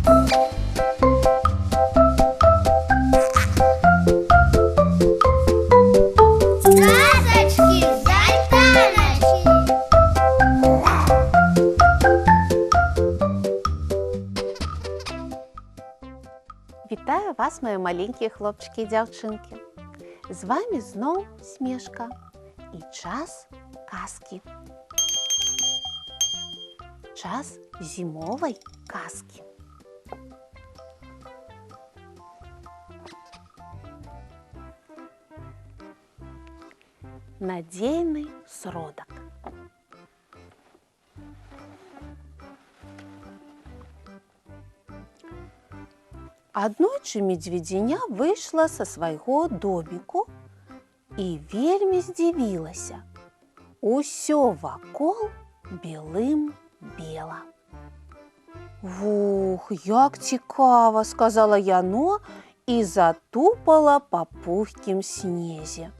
Казочки з Альтаночки. Вітаю вас, мої маленькі хлопчики і дівчинки. З вами знов Смешка і час казки. Час зимової казки. Надійний сродок. Аднойчы медведзіня выйшла са свайго доміку і вельмі здзівілася. Усё вакол белым-бела. «Ух, як цікава!» – сказала яно і затупала па пухкім снезе.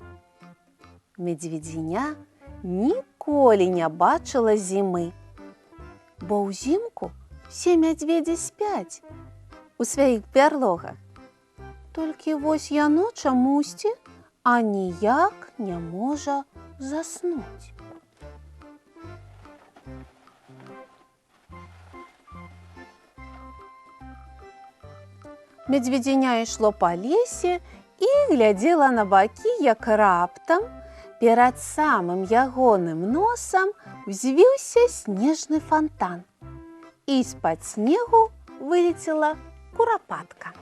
Медведзіня ніколі не бачыла зімы, бо ўзімку все мядзведзі спяць у сваіх бярлогах. Толькі вось яно чамусьці аніяк не можа заснуць. Медведзіня ішло па лесе і глядзела на бакі, як раптам перад самым ягоным носам узвіўся снежны фонтан. І з-пад снегу вылецела курапатка.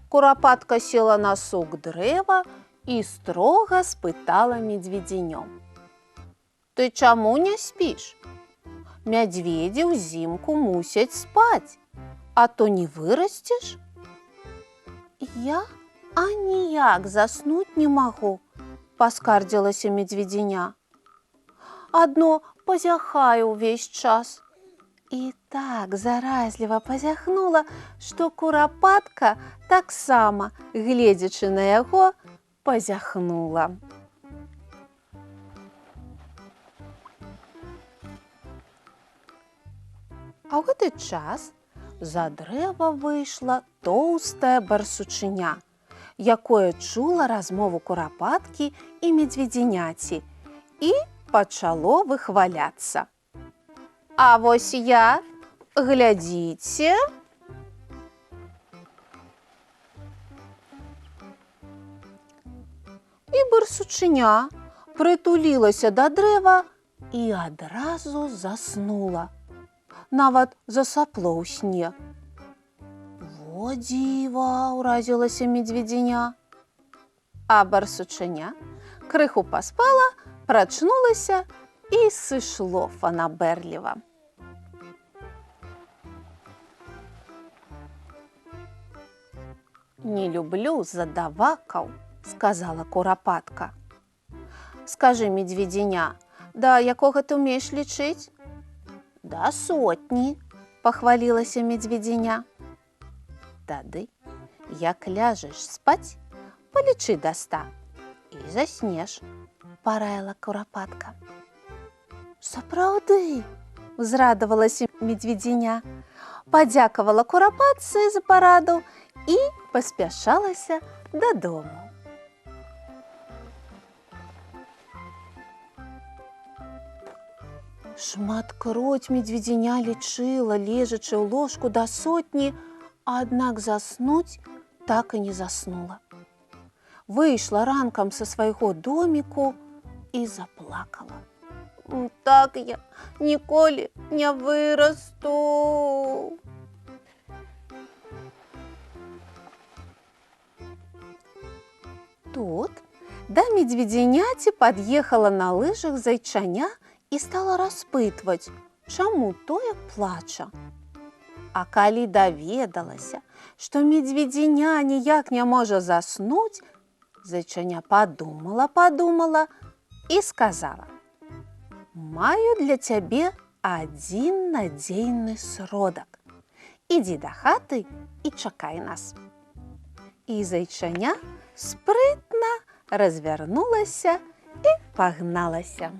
Курапатка села на сук дрэва і строга спытала медведзінём: «Ты чаму не спіш? Мядзведзі ўзімку мусяць спаць, а то не вырасцеш». «Я аніяк заснуць не магу», – паскардзілася медведзіня. «Адно пазяхаю ўвесь час». І так заразліва пазяхнула, што курапатка таксама, гледзячы на яго, пазяхнула. А ў гэты час за дрэва выйшла тоўстая барсучыня, якое чула размову курапаткі і медведзіняці і пачало выхваляцца: «А вось я, глядзіце!» І барсучыня прытулілася да дрэва і адразу заснула. Нават засапло ў сне. «Во дзіва!» – уразілася медведзіня. А барсучыня крыху паспала, прачнулася і сышло фанабэрліва. «Не люблю задавакаў», – сказала курапатка. «Скажы, медведзіня, да якога ты ўмееш лічыць?» «Да 100», – пахвалілася медведзіня. «Тады, як ляжаш спаць, палічы да 100 і заснеш», – параіла курапатка. «Сапраўды!» – узрадавалася медведзіня, падзякавала курапатцы за параду і паспяшалася дадому. Шматкроць медведзіня лічыла, лежачы ў ложку да 100, аднак заснуць так і не заснула. Выйшла ранкам са свайго доміку і заплакала. «Так я ніколі не вырасту!» Тут да медведзіняці пад'ехала на лыжах зайчаня і стала распытваць, чаму тое плача. А калі даведалася, што медведзіня ніяк не можа заснуць, зайчаня падумала і сказала: «Маю для цябе адзін надзейны сродак. Ідзі да хаты і чакай нас». І зайчаня спрытна развярнулася і пагналася.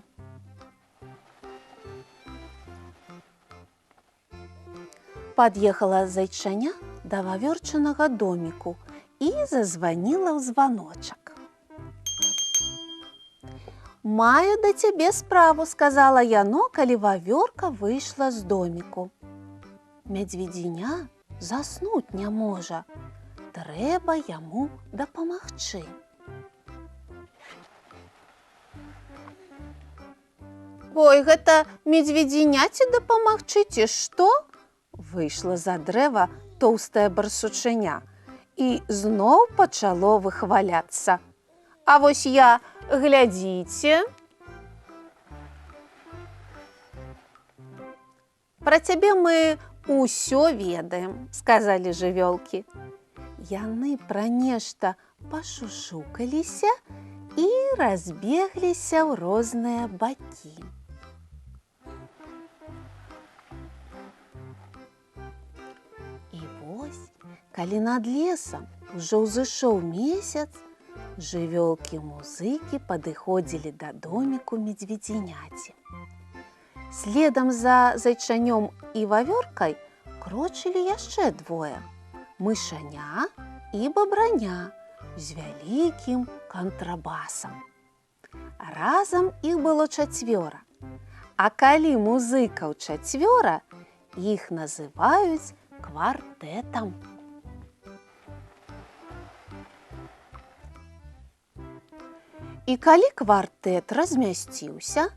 Пад'ехала зайчаня да вавёрчынага доміку і зазваніла ў званочак. «Маю да цябе справу», – сказала яно, калі вавёрка выйшла з доміку. Мядзведзіня заснуць не можа. Трэба яму дапамагчы. «Ой, гэта медведзіня ці дапамагчы, ці што?» Выйшла за дрэва тоўстае барсучыня і зноў пачало выхваляцца. «А вось я, глядзіце!» «Пра цябе мы ўсё ведаем», – сказалі жывёлкі. Яны пра нешта пашушукаліся і разбегліся ў розныя бакі. І вось, калі над лесам ужо ўзышоў месяц, жывёлкі-музыкі падыходзілі да доміку медведзіняці. Следам за зайчанём і вавёркай крочылі яшчэ двое – мышаня і бабраня з вялікім кантрабасам. Разам іх было 4, а калі музыкаў 4, іх называюць квартэтам. І калі квартэт размясціўся,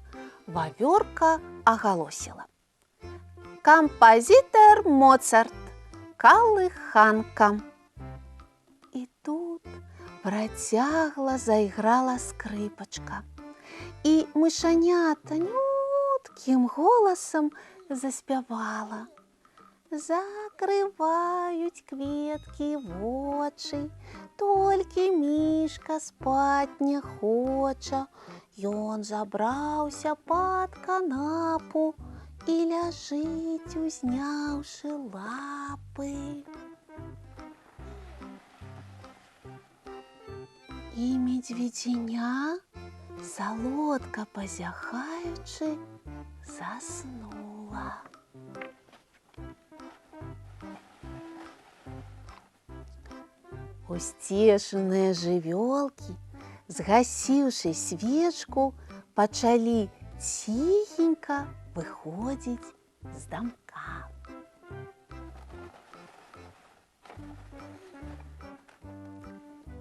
вавёрка агалосіла: «Кампазітар Моцарт, калыханка!» І тут працягла зайграла скрыпачка, і мышаня тонюткім голасам заспявала: «Закрываюць кветкі вочы, толькі мішка спаць не хоча. Ён забраўся пад канапу і ляжыць, узняўшы лапы». І медведзіня, салодка пазяхаючы, заснула. Усцешаныя жывёлкі, згасіўшы свечку, пачалі ціхенька выходзіць з дамка.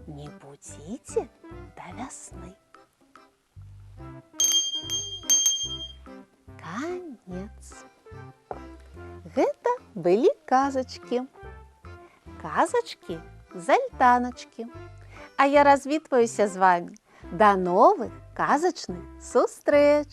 Не будзіце да вясны. Канец. Гэта былі казачкі. Казачкі з альтаначкі. А я развітваюся з вами. Да новых казачных сустрэч!